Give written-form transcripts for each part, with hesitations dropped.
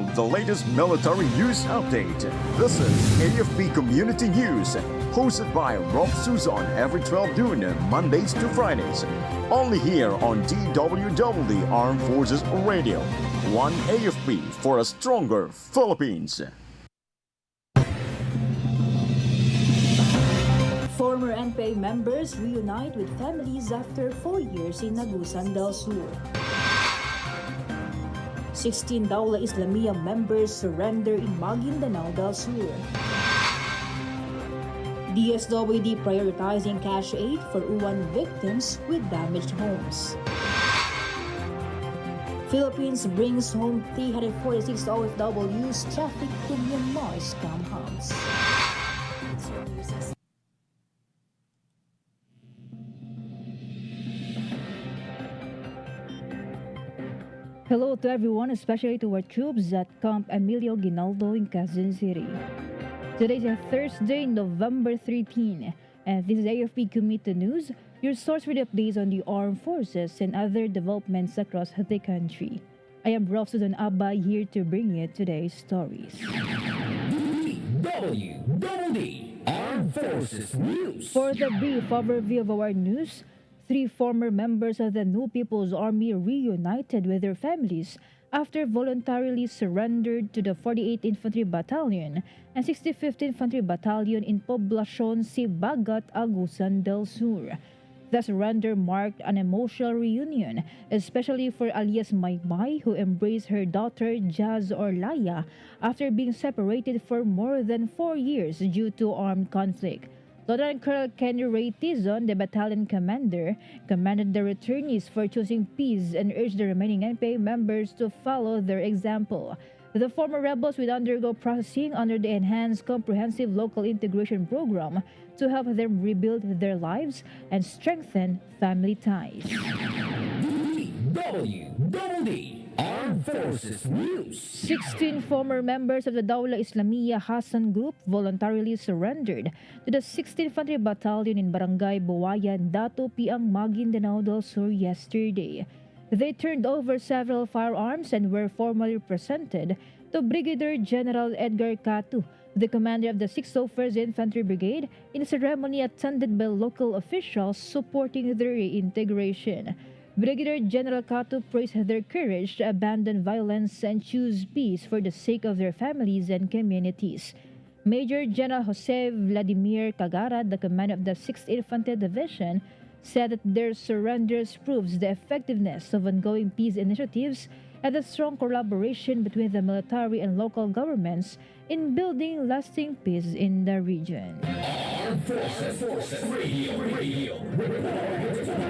Now, the latest military news update. This is AFP Community News, hosted by Rofh Suzon every 12 noon, Mondays to Fridays. Only here on DWDD Armed Forces Radio. One AFP for a stronger Philippines. Former NPA members reunite with families after 4 years in Agusan del Sur. 16 Dawla Islamia members surrender in Maguindanao del Sur. DSWD prioritizing cash aid for UAN victims with damaged homes. Philippines brings home 346 OFWs trafficked to Myanmar scam hubs. Hello to everyone, especially to our troops at Camp Emilio Ginaldo in Quezon City. Today is Thursday, November 13, and this is AFP Community News, your source for the updates on the armed forces and other developments across the country. I am Rofh Suzon-Abay here to bring you today's stories. DWDD Armed Forces News. For the brief overview of our news, 3 former members of the New People's Army reunited with their families after voluntarily surrendered to the 48th Infantry Battalion and 65th Infantry Battalion in Poblacion Sibagat, Agusan del Sur. The surrender marked an emotional reunion, especially for alias Maymay, who embraced her daughter Jazz Orlaya after being separated for more than 4 years due to armed conflict. Lieutenant Colonel Kenny Ray Tizon, the battalion commander, commended the returnees for choosing peace and urged the remaining NPA members to follow their example. The former rebels will undergo processing under the Enhanced Comprehensive Local Integration Program to help them rebuild their lives and strengthen family ties. DWDD Armed Forces News. 16 former members of the Dawla Islamia Hassan Group voluntarily surrendered to the 16th Infantry Battalion in Barangay Buwayan, Dato Piang, Maguindanao del Sur yesterday. They turned over several firearms and were formally presented to Brigadier General Edgar Catu, the commander of the 601st Infantry Brigade, in a ceremony attended by local officials supporting their reintegration. Brigadier General Catu praised their courage to abandon violence and choose peace for the sake of their families and communities. Major General Jose Vladimir Cagara, the commander of the 6th Infantry Division, said that their surrenders proves the effectiveness of ongoing peace initiatives and the strong collaboration between the military and local governments in building lasting peace in the region. Armed Forces Radio.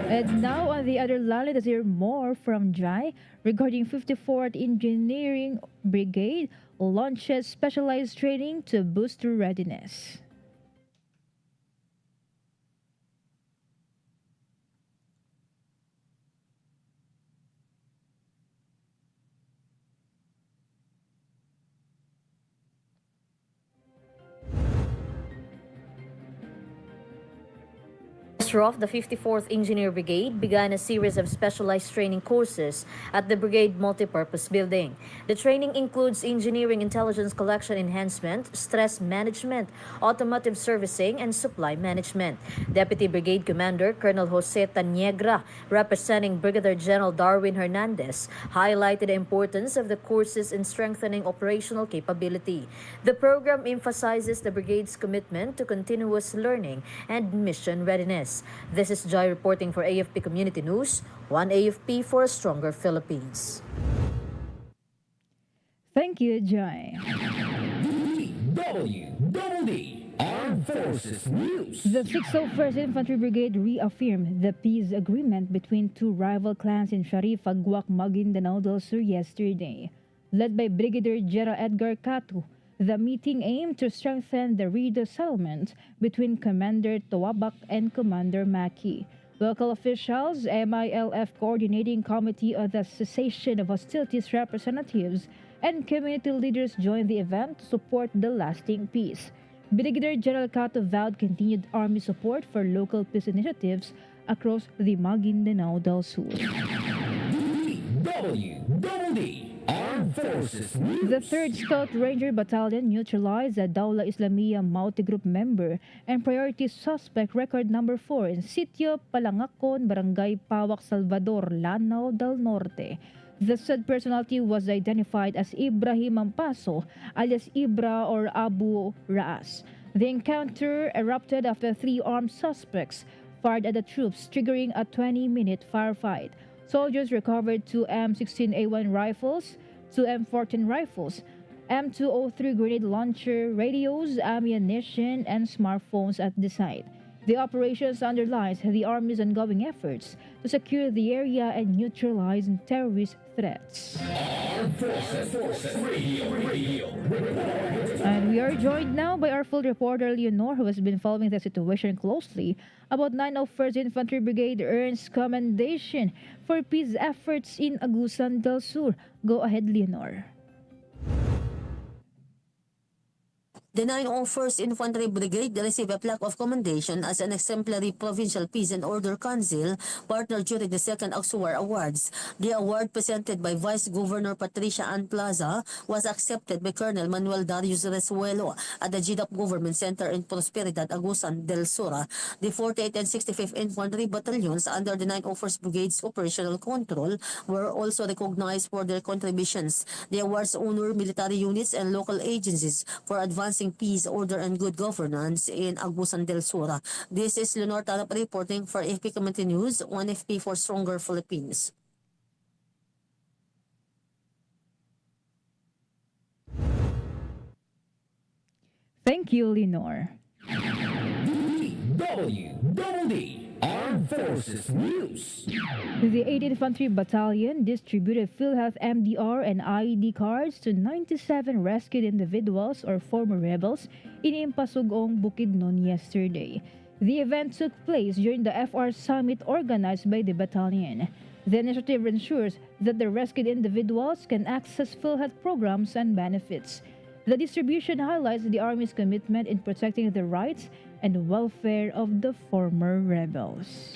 And now on the other line, let's hear more from Jai regarding 54th Engineering Brigade launches specialized training to boost readiness. Rofh, the 54th Engineer Brigade, began a series of specialized training courses at the Brigade Multipurpose Building. The training includes engineering intelligence collection enhancement, stress management, automotive servicing, and supply management. Deputy Brigade Commander Colonel Jose Taniegra, representing Brigadier General Darwin Hernandez, highlighted the importance of the courses in strengthening operational capability. The program emphasizes the Brigade's commitment to continuous learning and mission readiness. This is Joy reporting for AFP Community News, one AFP for a stronger Philippines. Thank you, Joy. DWDD Armed Forces News. The 601st Infantry Brigade reaffirmed the peace agreement between 2 rival clans in Sharif, Aguac, Maguindanao del Sur yesterday. Led by Brigadier General Edgar Catu, the meeting aimed to strengthen the resettlement between Commander Tawabak and Commander Maki. Local officials, MILF Coordinating Committee of the Cessation of Hostilities representatives, and community leaders joined the event to support the lasting peace. Brigadier General Catu vowed continued Army support for local peace initiatives across the Maguindanao del Sur. DWDD Armed Forces News. The 3rd Scout Ranger Battalion neutralized a Dawla Islamiyah multi-group member and priority suspect record number 4 in Sitio Palangacon, Barangay Pawak, Salvador, Lanao del Norte. The said personality was identified as Ibrahim Ampaso, alias Ibra or Abu Raas. The encounter erupted after 3 armed suspects fired at the troops, triggering a 20-minute firefight. Soldiers recovered 2 M16A1 rifles, 2 M14 rifles, M203 grenade launcher, radios, ammunition, and smartphones at the site. The operations underlines the Army's ongoing efforts to secure the area and neutralize terrorist threats. Armed Forces Radio. And we are joined now by our field reporter Leonor, who has been following the situation closely. About 901st Infantry Brigade earns commendation for peace efforts in Agusan del Sur. Go ahead, Leonor. The 901st Infantry Brigade received a plaque of commendation as an exemplary Provincial Peace and Order Council partner during the 2nd Auxuar Awards. The award, presented by Vice Governor Patricia Ann Plaza, was accepted by Colonel Manuel Darius Resuelo at the GDAP Government Center in Prosperidad, Agusan del Sur. The 48th and 65th Infantry Battalions under the 901st Brigade's operational control were also recognized for their contributions. The awards honor military units and local agencies for advancing peace, order, and good governance in Agusan del Sur. This is Leonor Tarap reporting for AFP Community News, 1FP for Stronger Philippines. Thank you, Leonor. DWDD Armed Forces News. The 8th Infantry Battalion distributed PhilHealth MDR and IED cards to 97 rescued individuals or former rebels in Impasugong, Bukidnon yesterday. The event took place during the FR Summit organized by the battalion. The initiative ensures that the rescued individuals can access PhilHealth programs and benefits. The distribution highlights the Army's commitment in protecting the rights and welfare of the former rebels.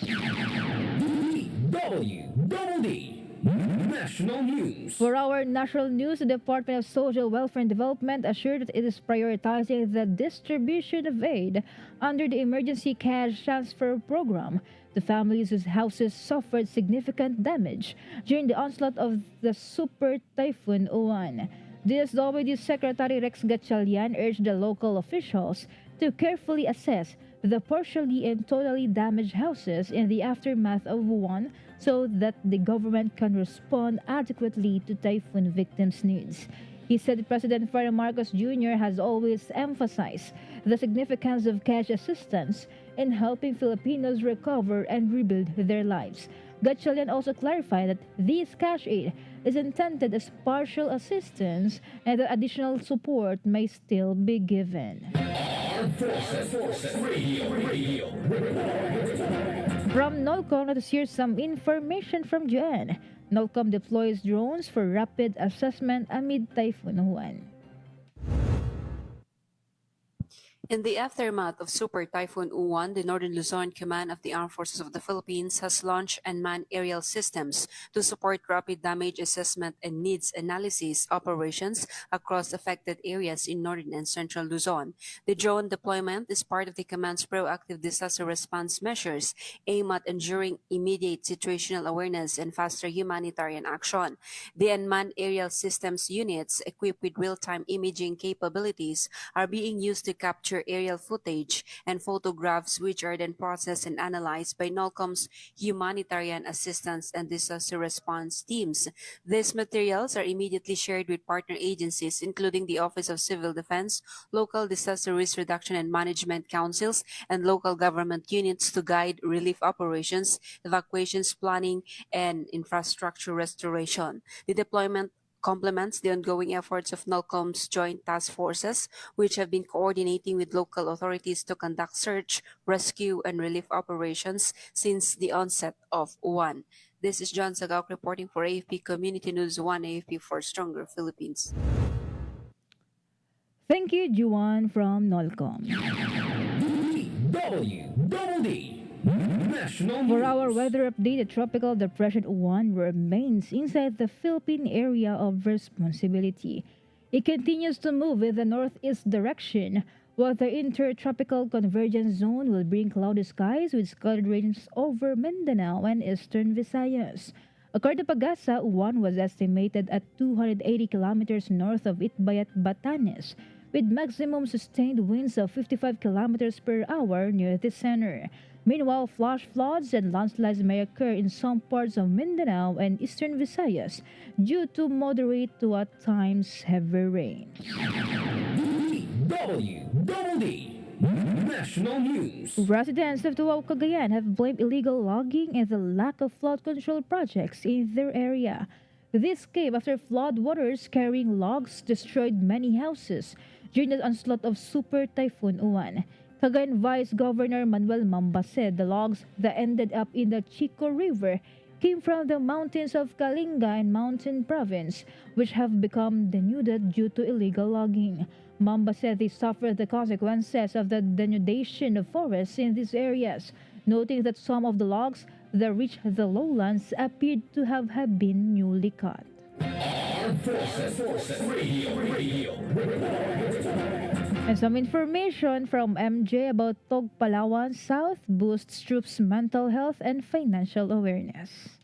DWDD National News. For our national news, the Department of Social Welfare and Development assured that it is prioritizing the distribution of aid under the Emergency Cash Transfer Program to families whose houses suffered significant damage during the onslaught of the Super Typhoon Uwan. DSWD Secretary Rex Gatchalian urged the local officials to carefully assess the partially and totally damaged houses in the aftermath of Uwan so that the government can respond adequately to typhoon victims' needs. He said President Ferdinand Marcos Jr. has always emphasized the significance of cash assistance in helping Filipinos recover and rebuild their lives. Gatchalian also clarified that this cash aid is intended as partial assistance and that additional support may still be given. Armed Forces Radio. From NOLCOM, let us hear some information from Jen. NOLCOM deploys drones for rapid assessment amid Typhoon Uwan. In the aftermath of Super Typhoon Uwan, the Northern Luzon Command of the Armed Forces of the Philippines has launched unmanned aerial systems to support rapid damage assessment and needs analysis operations across affected areas in northern and central Luzon. The drone deployment is part of the command's proactive disaster response measures aimed at ensuring immediate situational awareness and faster humanitarian action. The unmanned aerial systems units, equipped with real-time imaging capabilities, are being used to capture aerial footage and photographs, which are then processed and analyzed by NOLCOM's humanitarian assistance and disaster response teams. These materials are immediately shared with partner agencies, including the Office of Civil Defense, local disaster risk reduction and management councils, and local government units to guide relief operations, evacuations planning, and infrastructure restoration. The deployment complements the ongoing efforts of NOLCOM's joint task forces, which have been coordinating with local authorities to conduct search, rescue, and relief operations since the onset of Uwan. This is John Sagak reporting for AFP Community News 1 AFP for Stronger Philippines. Thank you, Juan from NOLCOM. DWDD National For our News. weather update, the tropical depression Uwan remains inside the Philippine area of responsibility. It continues to move in the northeast direction, while the intertropical convergence zone will bring cloudy skies with scattered rains over Mindanao and eastern Visayas. According to Pagasa, Uwan was estimated at 280 kilometers north of Itbayat, Batanes, with maximum sustained winds of 55 kilometers per hour near the center. Meanwhile, flash floods and landslides may occur in some parts of Mindanao and eastern Visayas due to moderate to at times heavy rain. DWDD National News. Residents of Tuaw, Cagayan have blamed illegal logging and the lack of flood control projects in their area. This came after flood waters carrying logs destroyed many houses during the onslaught of Super Typhoon Uwan. Cagayan Vice Governor Manuel Mamba said the logs that ended up in the Chico River came from the mountains of Kalinga and Mountain Province, which have become denuded due to illegal logging. Mamba said they suffered the consequences of the denudation of forests in these areas, noting that some of the logs that reached the lowlands appeared to have been newly cut. Armed Forces Radio. And some information from MJ about Tog Palawan South boosts troops' mental health and financial awareness.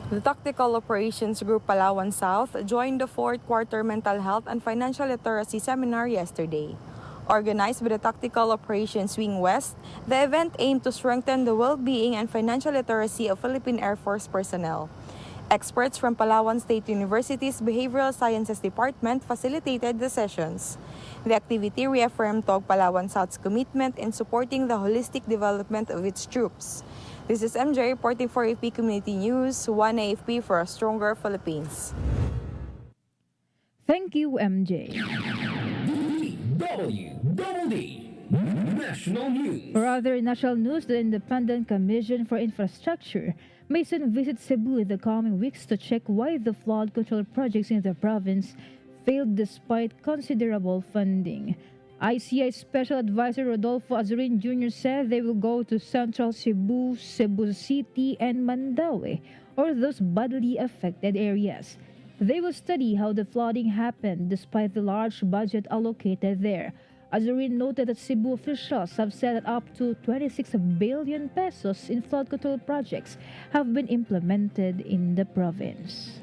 The Tactical Operations Group Palawan South joined the 4th Quarter Mental Health and Financial Literacy Seminar yesterday. Organized by the Tactical Operations Wing West, the event aimed to strengthen the well-being and financial literacy of Philippine Air Force personnel. Experts from Palawan State University's Behavioral Sciences Department facilitated the sessions. The activity reaffirmed Tog Palawan South's commitment in supporting the holistic development of its troops. This is MJ reporting for AFP Community News, 1 AFP for a stronger Philippines. Thank you, MJ. DWDD National News. For other national news, the Independent Commission for Infrastructure may soon visit Cebu in the coming weeks to check why the flood control projects in the province failed despite considerable funding. ICI Special Advisor Rodolfo Azurin Jr. said they will go to Central Cebu, Cebu City, and Mandaue, or those badly affected areas. They will study how the flooding happened despite the large budget allocated there. Azurin noted that Cebu officials have said that up to 26 billion pesos in flood control projects have been implemented in the province.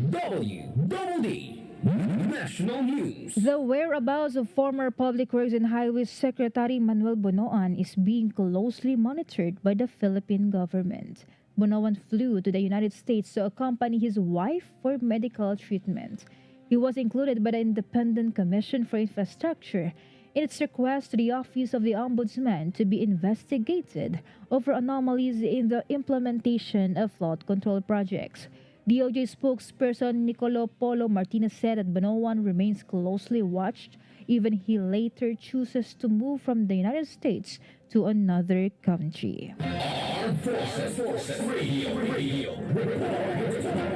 DWDD National News. The whereabouts of former Public Works and Highways Secretary Manuel Bonoan is being closely monitored by the Philippine government. Bonoan flew to the United States to accompany his wife for medical treatment. He was included by the Independent Commission for Infrastructure in its request to the Office of the Ombudsman to be investigated over anomalies in the implementation of flood control projects. DOJ spokesperson Nicolo Polo Martinez said that Bonoan remains closely watched even he later chooses to move from the United States to another country. Armed Forces Radio.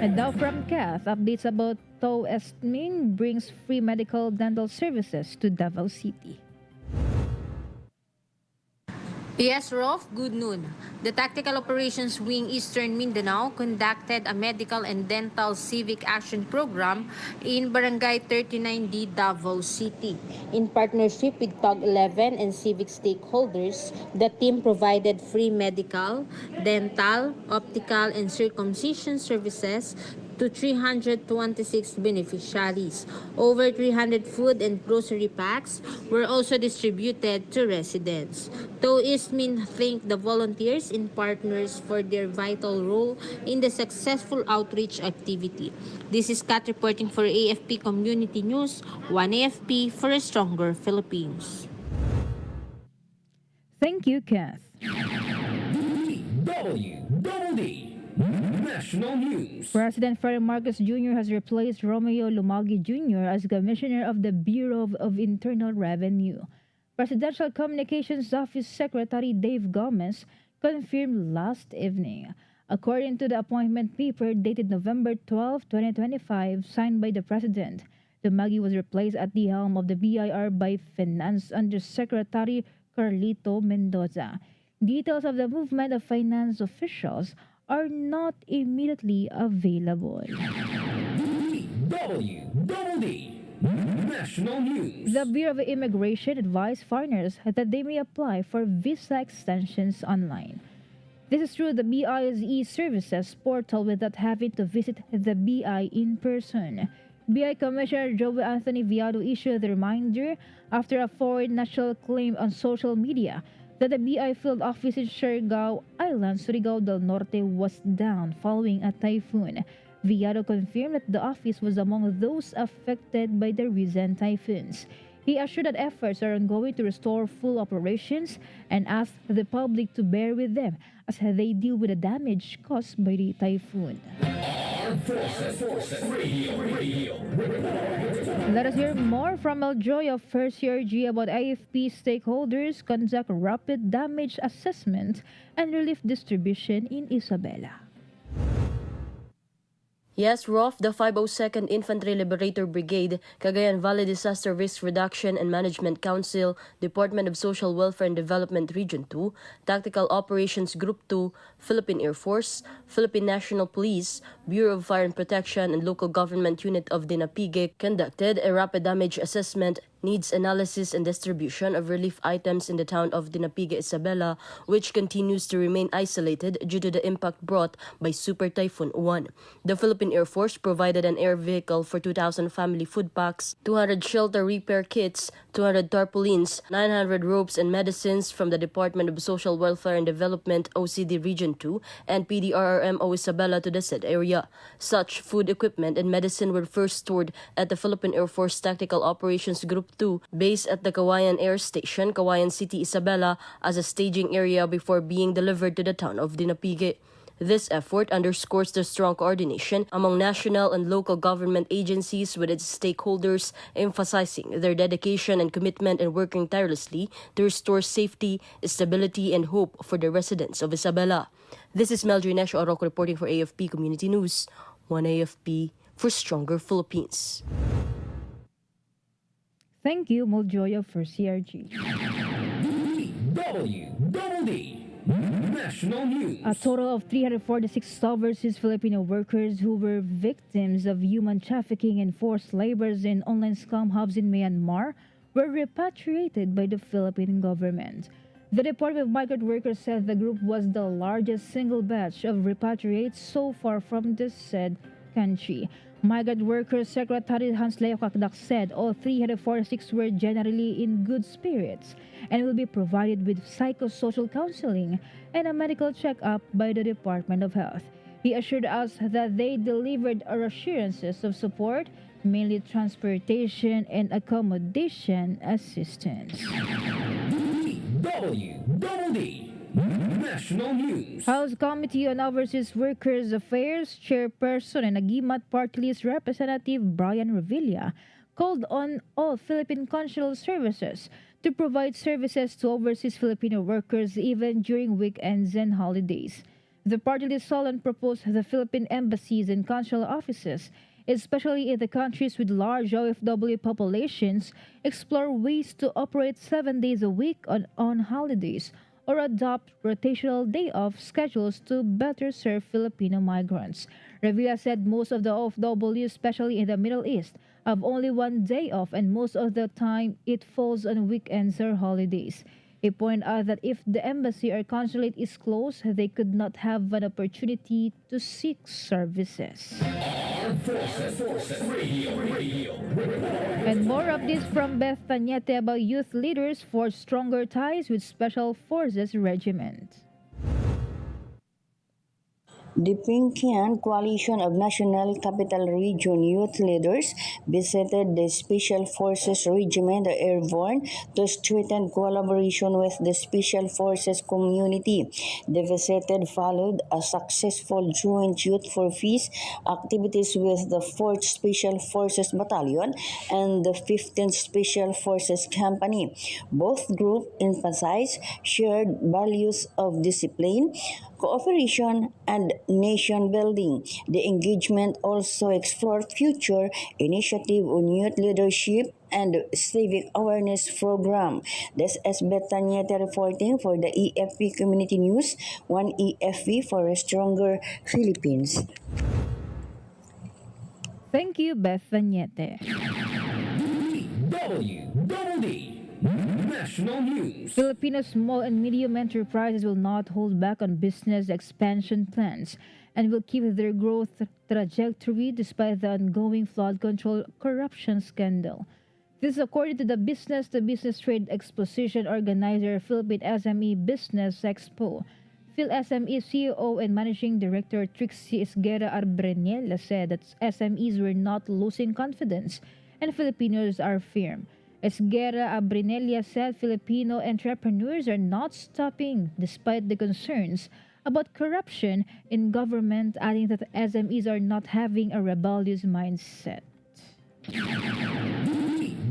And now from Kath, updates about Tow Estmin brings free medical dental services to Davao City. Yes, Rofh, good noon. The Tactical Operations Wing Eastern Mindanao conducted a medical and dental civic action program in Barangay 39D, Davao City. In partnership with TOG 11 and civic stakeholders, the team provided free medical, dental, optical, and circumcision services to 326 beneficiaries. Over 300 food and grocery packs were also distributed to residents. Tow Ismin thanked the volunteers and partners for their vital role in the successful outreach activity. This is Kat reporting for AFP Community News, 1 AFP for a stronger Philippines. Thank you, Kath. DWDD National News. President Freddy Marcos Jr. has replaced Romeo Lumagi Jr. as Commissioner of the Bureau of Internal Revenue. Presidential Communications Office Secretary Dave Gomez confirmed last evening. According to the appointment paper dated November 12, 2025, signed by the President, Lumagi was replaced at the helm of the BIR by Finance Undersecretary Carlito Mendoza. Details of the movement of finance officials are not immediately available. DWDD National News. The Bureau of Immigration advised foreigners that they may apply for visa extensions online. This is through the BI's e-services portal without having to visit the BI in person. BI Commissioner Joe Anthony Viado issued the reminder after a foreign national claimed on social media that the BI field office in Siargao Island, Surigao del Norte was down following a typhoon. Viado confirmed that the office was among those affected by the recent typhoons. He assured that efforts are ongoing to restore full operations and asked the public to bear with them as they deal with the damage caused by the typhoon. Armed Forces Radio. Let us hear more from Eljoy of First CRG about AFP stakeholders conduct rapid damage assessment and relief distribution in Isabela. Yes, Rofh, the 502nd Infantry Liberator Brigade, Cagayan Valley Disaster Risk Reduction and Management Council, Department of Social Welfare and Development Region 2, Tactical Operations Group 2, Philippine Air Force, Philippine National Police, Bureau of Fire and Protection, and Local Government Unit of Dinapigue conducted a rapid damage assessment, needs analysis and distribution of relief items in the town of Dinapigue, Isabela, which continues to remain isolated due to the impact brought by Super Typhoon Uwan. The Philippine Air Force provided an air vehicle for 2,000 family food packs, 200 shelter repair kits, 200 tarpaulins, 900 ropes and medicines from the Department of Social Welfare and Development OCD Region 2 and PDRRMO Isabela to the said area. Such food equipment and medicine were first stored at the Philippine Air Force Tactical Operations Group 2, based at the Kawayan Air Station, Kawayan City, Isabela, as a staging area before being delivered to the town of Dinapigue. This effort underscores the strong coordination among national and local government agencies with its stakeholders, emphasizing their dedication and commitment and working tirelessly to restore safety, stability, and hope for the residents of Isabela. This is Meldrinesh Orok reporting for AFP Community News. One AFP for stronger Philippines. Thank you, Moljoy of First CRG. DWDD National News. A total of 346 overseas Filipino workers who were victims of human trafficking and forced labors in online scam hubs in Myanmar were repatriated by the Philippine government. The Department of Migrant Workers said the group was the largest single batch of repatriates so far from the said country. Migrant Workers Secretary Hans Leo Kakdak said all 346 were generally in good spirits and will be provided with psychosocial counseling and a medical checkup by the Department of Health. He assured us that they delivered assurances of support, mainly transportation and accommodation assistance. DWDD National News. House Committee on Overseas Workers Affairs Chairperson and Agimat Party List Representative Brian Revilla called on all Philippine consular services to provide services to overseas Filipino workers even during weekends and holidays. The party list solemn proposed the Philippine embassies and consular offices, especially in the countries with large OFW populations, explore ways to operate 7 days a week on holidays or adopt rotational day-off schedules to better serve Filipino migrants. Revilla said most of the OFW, especially in the Middle East, have only 1 day off and most of the time it falls on weekends or holidays. He pointed out that if the embassy or consulate is closed, they could not have an opportunity to seek services. Armed Forces Radio. And more updates from Beth Tañete about youth leaders forge stronger ties with Special Forces Regiment. The Pinkian Coalition of National Capital Region youth leaders visited the Special Forces Regiment Airborne to strengthen collaboration with the Special Forces community. The visit followed a successful joint Youth for Peace activities with the 4th Special Forces Battalion and the 15th Special Forces Company. Both groups emphasized shared values of discipline, cooperation, and nation building. The engagement also explored future initiative on youth leadership and Civic Awareness Program. This is Betanieta reporting for the AFP Community News, one AFP for a stronger Philippines. Thank you, Beth Vaniete. DWDD National News. Filipino small and medium enterprises will not hold back on business expansion plans and will keep their growth trajectory despite the ongoing flood control corruption scandal. This is according to the Business to Business Trade Exposition organizer Philippine SME Business Expo. PhilSME CEO and Managing Director Trixie Esguerra Arbreniela said that SMEs were not losing confidence and Filipinos are firm. Esguerra Arbreniela said Filipino entrepreneurs are not stopping despite the concerns about corruption in government, adding that SMEs are not having a rebellious mindset.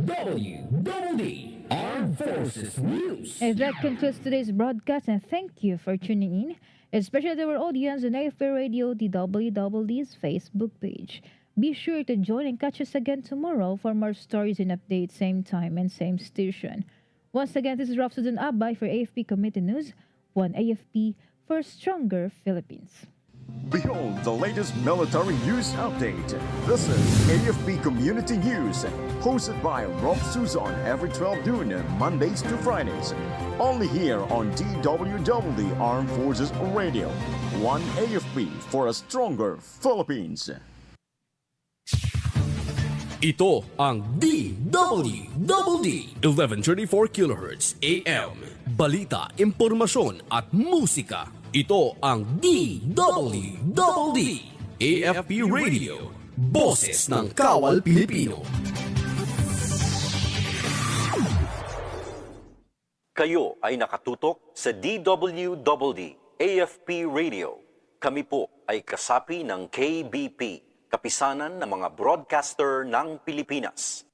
DWDD Armed Forces News. And that concludes today's broadcast, and thank you for tuning in, especially to our audience on AFP Radio DWDD's Facebook page. Be sure to join and catch us again tomorrow for more stories and updates, same time and same station. Once again, this is Rofh Suzon-Abay for AFP Committee News, one AFP for a stronger Philippines. Behold the latest military news update. This is AFP Community News, hosted by Rofh Suzon every 12 noon, Mondays to Fridays. Only here on DWDD Armed Forces Radio. One AFP for a stronger Philippines. Ito ang DWDD 1134 kHz AM. Balita, impormasyon at musika. Ito ang DWDD AFP Radio. Boses ng Kawal Pilipino. Kayo ay nakatutok sa DWDD AFP Radio. Kami po ay kasapi ng KBP, Kapisanan ng mga Broadcaster ng Pilipinas.